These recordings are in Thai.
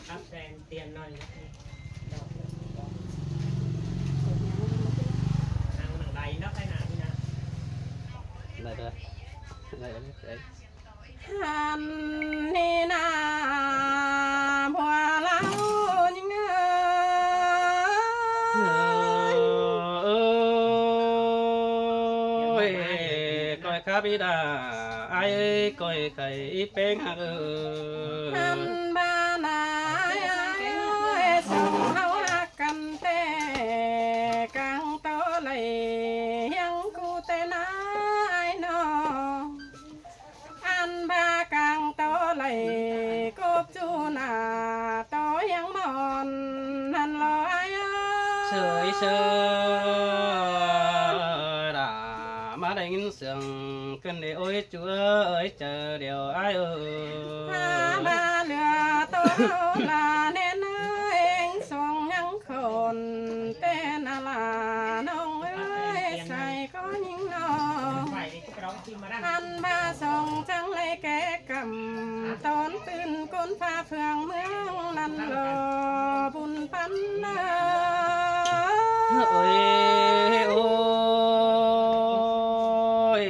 ครับแซนเตียนหน่อยดอกนางหนังใดเนาะใครหนาพี่นะ lại rồi lại rồi đấy หันนี่นาบัวเล่ายังไง ơi coi khá biết à ai ơi coi khẩy bén hả หันบ้านนายส่งเฮาหักกันแต่กลางโตเลยยังกูแต่นายน้องอันบ้ากลางโตเลยกบจูนาโตยังมอนนั่นลอย sơi sơ đã má đánh sườn cơn để ôi chúa ơi chờ điều ai ơi บ้าเหลือโตลาเน้นเองส่งยังคนเต้นลาน้องเอ้ยใส่ก็ยิงน้อง ไฟนี่ก็ร้องทีมาด้าน อันบ้าส่งจังเลยแกกำตอนตื่นก้นฟ้าเฟืองเมืองนั่นรอบุญปันเน ôi ôi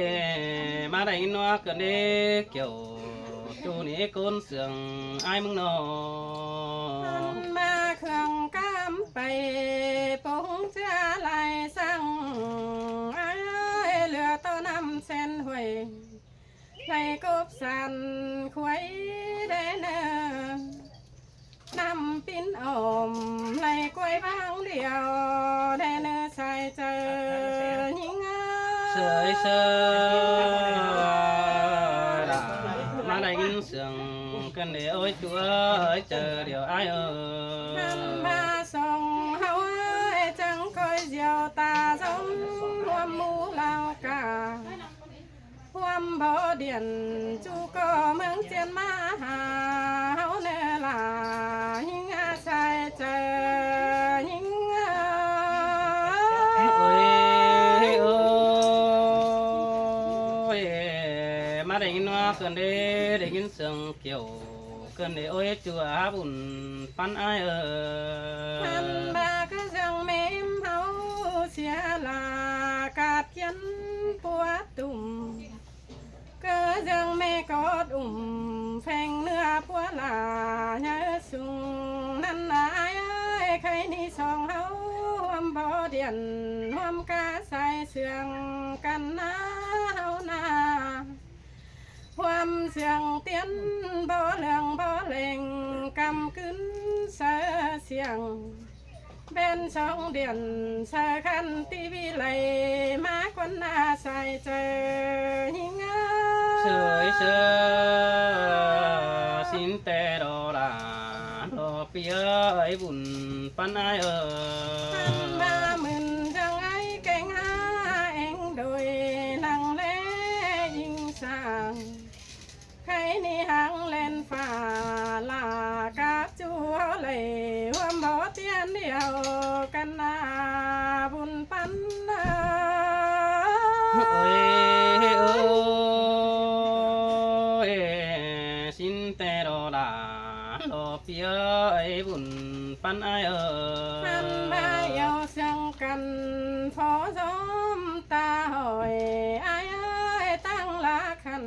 má đánh nó cơn để kiểu chú ní côn sườn ai mừng nó มาเครื่องกำไปปงเจ้าลายสั่งเอ้ยเหลือต้นน้ำเส้นหวยไหลกบสันควยได้เนอน้ำปิ้นอมไหลกล้วยบางเดียวได้เนอใส่เจอยิง sơi sơ đã má đánh sườn cơn để ôi chúa ơi chờ điều ai หัน ơi มาส่งเฮาเอ้ยจังคอยเดียวตาสมรวมหมูเหล่ากาความบ่เดียนจูก็เมืองเจียนมาหาเฮาเนล่ะยิงอาใส่เจอยิง ôi ôi má đánh nó cơn để đánh sườn kiểu cơn để ôi chúa buồn pan ai หัน ơi มาก็จังเมมเฮาเสียลากาดเขียนปวดตุ่ม ก็ยังไม่กอดแฝงเนื้อพัวลาเนื้อสูงนั่นนายเอ้ยใครนี่สองเฮาหวมบ่เดียนหวมกาใส่เสียงกันนะเฮานาหวมเสียงเตียนบ่เลืองบ่เล่งกำกึนเสือเสียงเป็นสองเดือนเสือคันตีวิไลมากกว่าหน้าใส่เจอหิง sơi sơ xin tè đò là đò phía ấy buồn pan ai หัน ơi มาหมื่นจังไอ้เก่งหาเองโดยนังเล่ยิงสร้างใครนี่หางเล่นฝ่าลากาจูเขาเลยว่าบ่เตียนเดียวกันนาบุญปัน ôi ôi xin tè đò là đò phía ấy buồn pan ai หันมา ơi เยาเสียงกันพอจอมตาหอยอายเอ้ยตั้งละขัน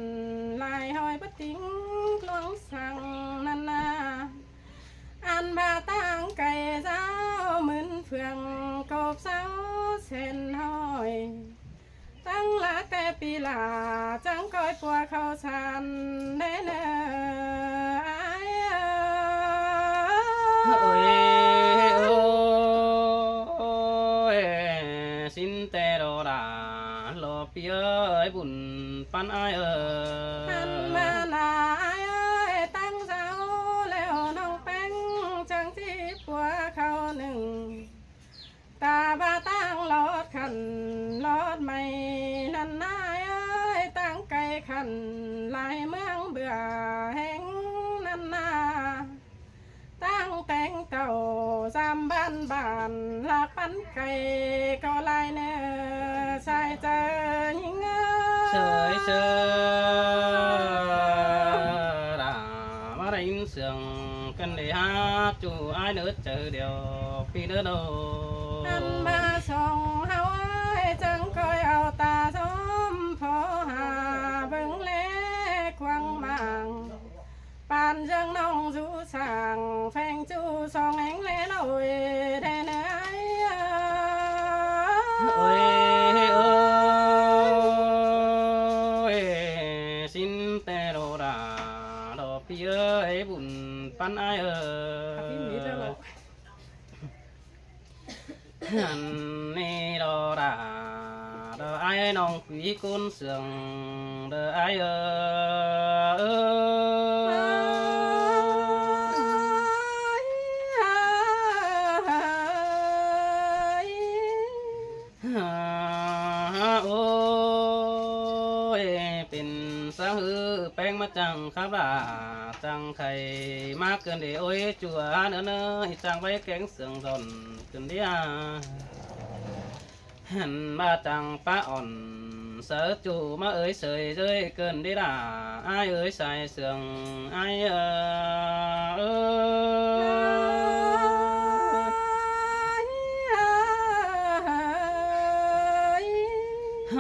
ลายหอยปะติ้งกลวงสั่งนันนาอันบาตั้งไก่เจ้าเหมือนเฟืองกบเสาเส้นหอยตั้งละแต่ปีลาจังคอยปัวเขาชันเด้เนออายเอ้ย ôi ôi xin tè đò là lò phía ấy buồn pan ai หัน ơi มาหนาอายเอ้ยตั้งเจ้าแล้วน้องแป้งจังที่ปัวเขาหนึ่งตาบาตั้งรถขันรถไม่นันนายเอ้ยตั้งไก่ขันลายเมืองเบื่อแห้งนันนาตั้งแต่งเต่าจำบ้านบ้านหลักปันไก่ก็ลายเนื้อใส่เจอยิง sơi sơ đã má mà đánh sườn cần để hát chủ ai nữa chờ điều phi nữa đâu อันมาส่งเฮาเอ้ยจังคอยเอาตาส้มพอหาเบิ่งแลควางมังปานจังน้องสู่สั่งแฟงจูสองแหงแลน้อยแท้เนย ôi ơi xin tê đồ đà đồ phi ơi bùn pan ai ơi hàn nê đồ đà đồ ai nong quý côn sườn đồ ai ôiเป็นสาวหือแป้งมาจังครับล่ะจังไข่มากเกินเดี๋ยวโอ้ยจัวเนื้อเนื้อจังไว้แกงเสืองร่อนเกินเดียหันมาจังป้าอ่อนเสือจูมาเอ้ยเสยเอ้ยเกินดีด่าไอ้เอ้ยใส่เสืองไอ้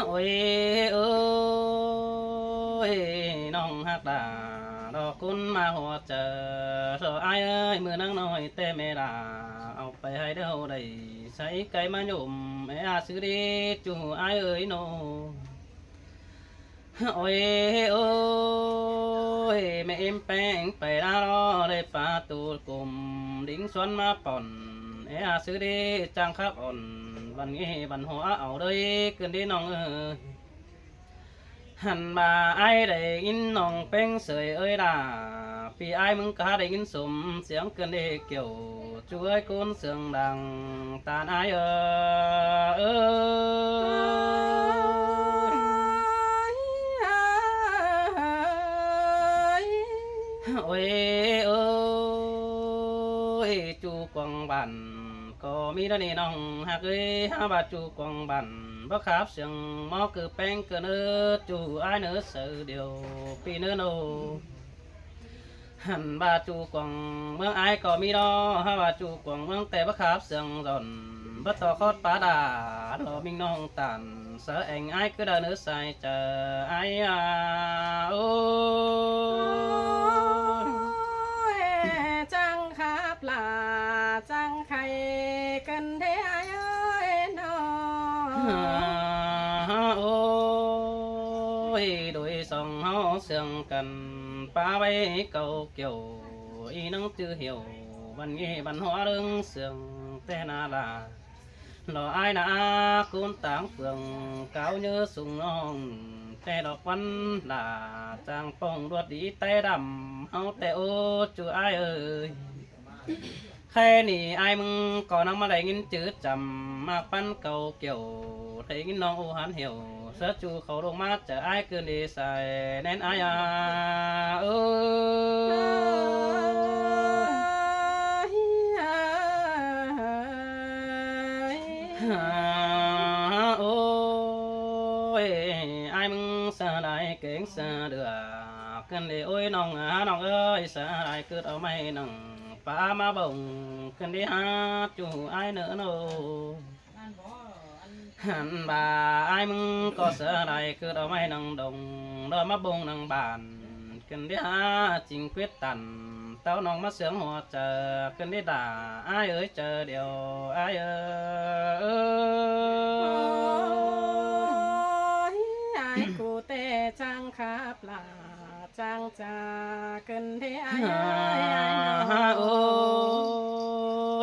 โอ้ยเอ้ยน้องฮักด่าดอกคุณมาหัวเจอรอไอ้เอ้ยมือนั่งน้อยเต้เมด่าเอาไปให้เด้อได้ใช้ไก่มาหยุ่มไอ้อาซื้อดีจูไอ้เอ้ยโนโอ้ยโอ้ยแม่เอ็มแป้งไปดารอได้ปลาตูดกลมดิ้งสวนมาป่อนไอ้อาซื้อดีจังครับอ่อนวันนี้บันหัวเอาเลยเกินดีน้องเอ้ยหันมาไอ้ได้ยินน้องเป้งเสยเอ้ยด่าพี่ไอ้มึงก็ได้ยินสมเสียงเกินดีเกี่ยวช่วยคนเสียงดังตาไอ้เอ้ยโอ้ยเอ้ยจูกวางบันก็มีด้านนี้น้องหากเอ้ยหาบาจูกวางบันบ่ขับเสียงหมอคือแป้งเกินจูไอ้เนื้อเสือเดียวปีเนื้อโนหันบาจูกวางเมืองไอ้ก็มีดอหาบาจูกวางเมืองแต่บ่ขับเสียงร่อนบ่ต่อคอดปลาดาดอมิงน้องตันเสือเองไอ้คือได้เนื้อใส่เจอไอ้โอ้จังครับลาจังไข่กันเทไอ้เอ้ยนอโอ้ยโดยสองเฮาเสียงกันป้าไว้เก่าเกี่ยวอีนังจื้อเหี่ยวบันงี้บันหัวเรื่องเสียงแต่นาลารอไอ้นาคุณต่างเฟืองเก่าเนื้อสุงน้องแต่ดอกวันลาจางป้องรวดดีแต่ดำเฮาแต่โอ้จูไอ้เอ้ยแค่นี้ไอ้มึงก่อนนั่งมาได้ยินจืดจำมาปั้นเก่าเกี่ยวได้ยินน้องอูหันเหี่ยวเสือจูเขาลงมาจะไอ้เกินดีใส่แน่นไอ้เอ้โอ้ยไอ้มึงสะได้เก่งสะเดือกันเลยโอ้ยน้องน้องเอ้ยสะได้เกิดเอาไม่น้องป้ามาบ่งกันดีฮะจูไอ้เนื้อโนหันบ่าไอ้มึงก็เสือได้คือเราไม่นั่งดงเรามาบ่งนั่งบานกันดีฮะจริงquyếtตันเต้าน้องมาเสียงหัวเจอกันดีด่าไอ้เอ้ยเจอเดียวไอ้เอ้ยไอ้กูเตจังครับลาจังจาเกินเทไอ้โอ้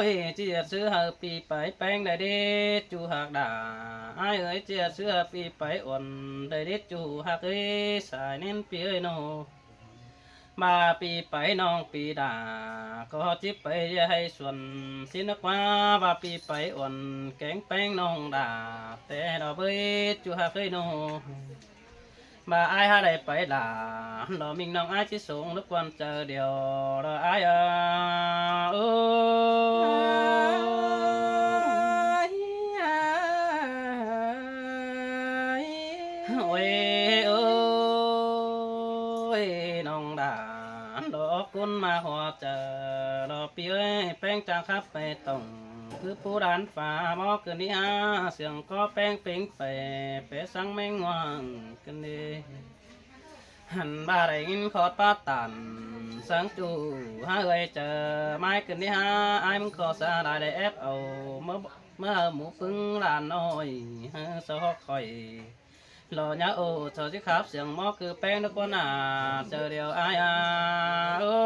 ยเจียดซื้อหาปีไปแป้งได้เด็ดจูหักด่าไอ้เอ้ยเจียดซื้อหาปีไปอ่อนได้เด็ดจูหักเอ้ยสายเน้นปีเอ้ยโนมาปีไปน้องปีด่าก็จิบไปจะให้ส่วนสินักว่าบาปีไปอ่อนแกงแป้งน้องด่าแต่ดอกเอ้ยจูหักเอ้ยโนbà ai ha đây phải là nó mình nong ai chỉ xuống lúc quan chờ điều đó ai ôi ôi nong đã đó cuốn คนมาหัวเจอรอปีเอ้ยแป้งจางครับไปตรงคือผู้ร้านฝ่าหมอเกินที่เสียงก็แป้งเป่งไปสังแมงว่างกันดีหันบาได้ยินขอดป้าตันสังจูเอ้ยเจอไม้เกินที่ไอ้มึงขอสาได้แอบเอาเมื่อหมูปึ้งร้านน้อยสอกคอยรอเนาะโอ้เธอที่ขับเสียงหมอคือแป้งนักว่าน่าเจอเดียวไอ้โอ้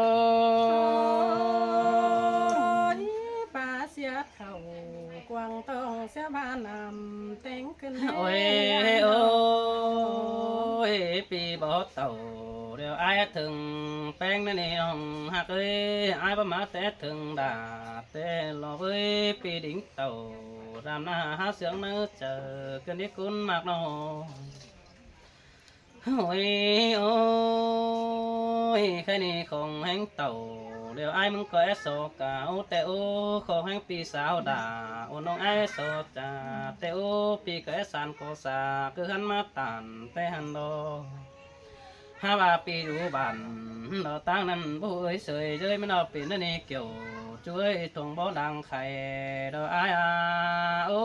ป่าเสียเท่ากวางต้องเสียบ้านนำเต็งขึ้น โอ้ยโอ้ยปีบอเต่าเดี๋ยวไอ้ถึงแป้งนั่นนี่น้องหักเอ้ยไอ้ประมาแต่ถึงด่าแต่รอเอ้ยปีดิ่งเต่ารำหน้าหาเสียงเนื้อเจอกันที่คุณมากน้องโอ้ยโอ้ยแค่นี้คงแห้งเต่าเดี๋ยวไอ้มึงก็แอโซกาโอแต่โอ้ขอแห้งปีสาวด่าโอ้น้องไอ้โซจ่าแต่โอ้ปีก็แอสานก็สาคือหันมาตานแต่หันดอฮาว่าปีอยู่บ้านดอตั้งนั้นบุ้ยเสยเจ้ยมันเอาปีนั่นนี่เกี่ยวช่วยทวงบ่ดังไข่ดอไอ้โอ้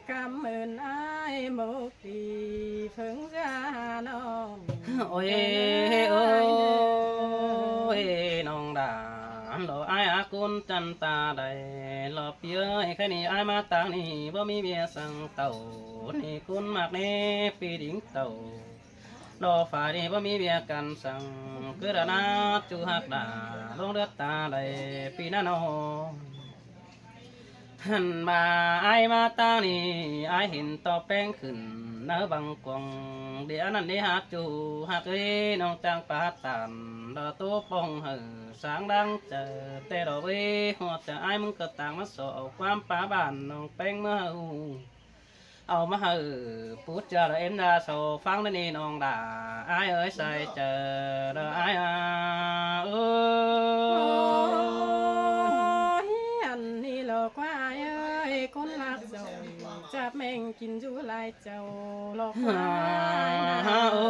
กำเอินอ้ายหมกดีเพิ่งจะน้อง โอ้ยโอ้ยน้องดาหล่อไอ้อากุนจันตาได้หล่อเปียแค่นี้ไอ้มาตางนี่บ่มีเบียสังเต่านี่คุณมากนี่ปีดิ่งเต่าหล่อฝ่ายนี่บ่มีเบียกันสั่งคือดานาจูหักดาลงเลือดตาได้ปีนั้นโอหันมาไอ้มาตางนี่ไอ้เห็นต่อแป้งขึ้นเนื้อบังกวงเดี๋ยวนั้นนี่หักจูหักเอ้น้องจางปาตันดอกตัวปองหือสางดังเจอแต่ดอกเอ้หัวจะไอ้มึงก็ต่างมาสอความป้าบ้านน้องแป้งเมื่อเอามาหือพูดจาเอ็นดาโซฟังนี่น้องด่าไอ้เอ้ยใส่เจอดอกไอ้เอ้อันนี้หลอกว่าเอ้ยคนรักเจ้าจับแม่งกินอยู่หลายเจ้าหลอกว่าโอ้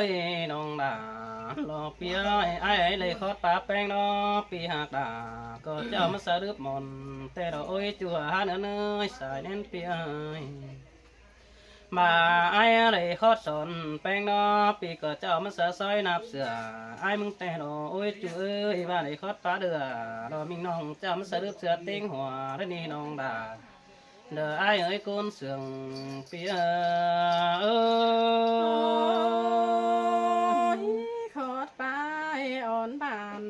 ยน้องด่าหลอกเปียไอ้เลยขอดปาแป้งน้อปีหักด่าก็เจ้ามาสะดึบมนแต่เราโอ้ยจัวหาเนื้อเนื้อสายเน้นเปียมาไอ้เลยขอดสนแป้งน้อปีก็เจ้ามาสะซอยนับเสือไอ้มึงแต่เราโอ้ยจัวเอ้ยว่าเลยขอดปาเดือเรามิงน้องเจ้ามาสะดึบเสือเต็งหัวแล้วนี่น้องด่าเด้อไอ้เอ้ยคนเสื่องเปียขอดไปอ่อนบาน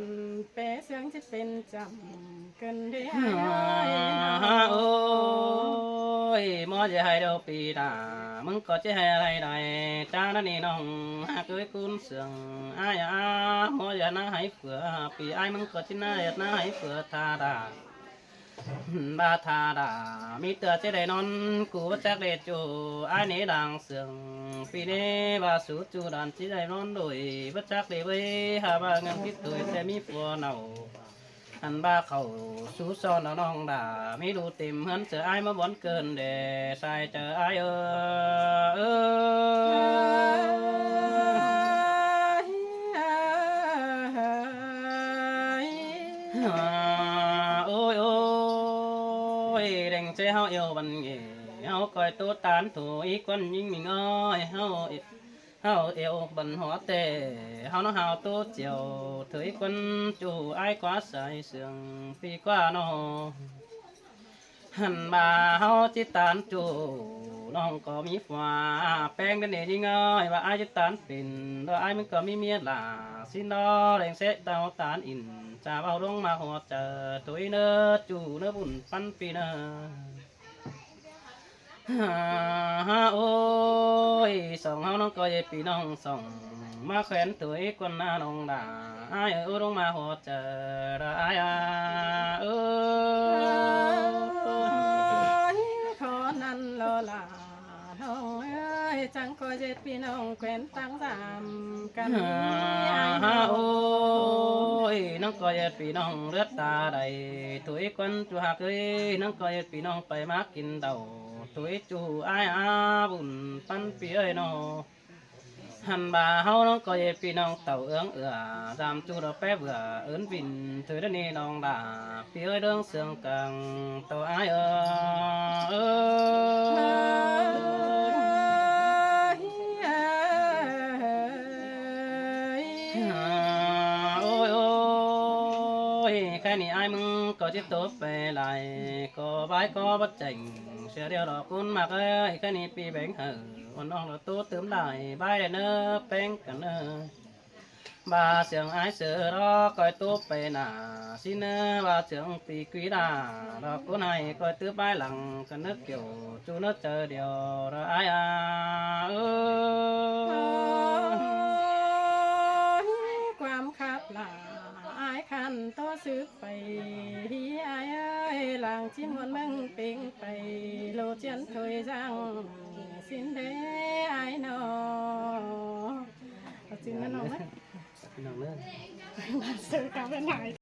เปเสียงจะเป็นจำเกินได้โอ้ยมอจะให้เดาปีดามึงก็จะให้อะไรได้จ้านั่นนี่น้องหากเอ้ยคนเสื่องไอ้มอจะน่าให้เผื่อปีไอ้มึงก็จะน่าให้เผื่อทาดาบาทาดามีเตือจะได้นอนกูจักเดจูไอ้นี่ดังเสืองปีนี้บาสูจูดันจะได้นอนโดยบัจักเดไว้หาบาเงินคิดตัวแต่มีปัวเนาอันบาเขาสูซอนน้องด่ามีดูเต็มเฮือนเสือไอ้มาบ่นเกินเดใส่เจอไอ้โอ้ยโอ้ยเร่งใจเฮาเอวบันเงเฮาคอยตัวตานถูอีกคนยิ่งมีง้อยเฮาเอวบันหัวเตะเฮาน้องเฮาตัวเจียวถือคนจู่ไอ้กว่าใส่เสียงปีกว่าน้องหันมาเฮาจิตานจู่น้องก็มีฟ้าแป้งกันเนี่ยยิ่งง้อยว่าไอ้จิตานเป็นแล้วไอ้มันก็มีเมียหล่าสินดอแรงเสะเตาตานอินจะเอาลงมาหัวเจอตัวเนื้อจู่เนื้อบุญปั้นปีเนื้อโอ้ยสองเฮาน้องก็ยปีน้องสองมาแขวนตัวอีกคนหน้าน้องด่าไอ้เออลงมาหัวเจอไอ้ขอนั่นโลลาน้องเอ้ยจังก็เจ็ดพี่น้องแขวนตั้งสามกันโอ้ยน้องก็ยปีน้องเลือดตาใดตัวอีกคนจูหักเอ้ยน้องก็ยปีน้องไปมากินเต่าตัวจูไอ้บุญปั้นปีเอ้ยนอ hàn bà hao nó có ye pi nong tàu ương giảm chu đó bé vừa ớn vìn thứ đó nè nong đã phía đường sương càng tàu ai ôi ôi cái này ai mừng có chiếc tốt về lại có bái có bất chỉnh sẽ đeo đỏ cuốn mặc ơi cái này pi bánh hở còn non là tốt tướm lại bái đèn nơ bánh cả nơ bà sướng ai sửa đó coi tốt về nà xin bà sướng tì quý đà đó cuốn này coi tứ bái lặng cả nước kiểu chú nước chờ điều đó aiความคับหลาอายคันตัวซึกไปอายเอ้ยหลังชิ้นวันมึงปิงไปโลเจียนถอยจังสินเดอายนอเอาสินนั่นออกไหม น้องเนื้อ ซื้อกลับไปไหน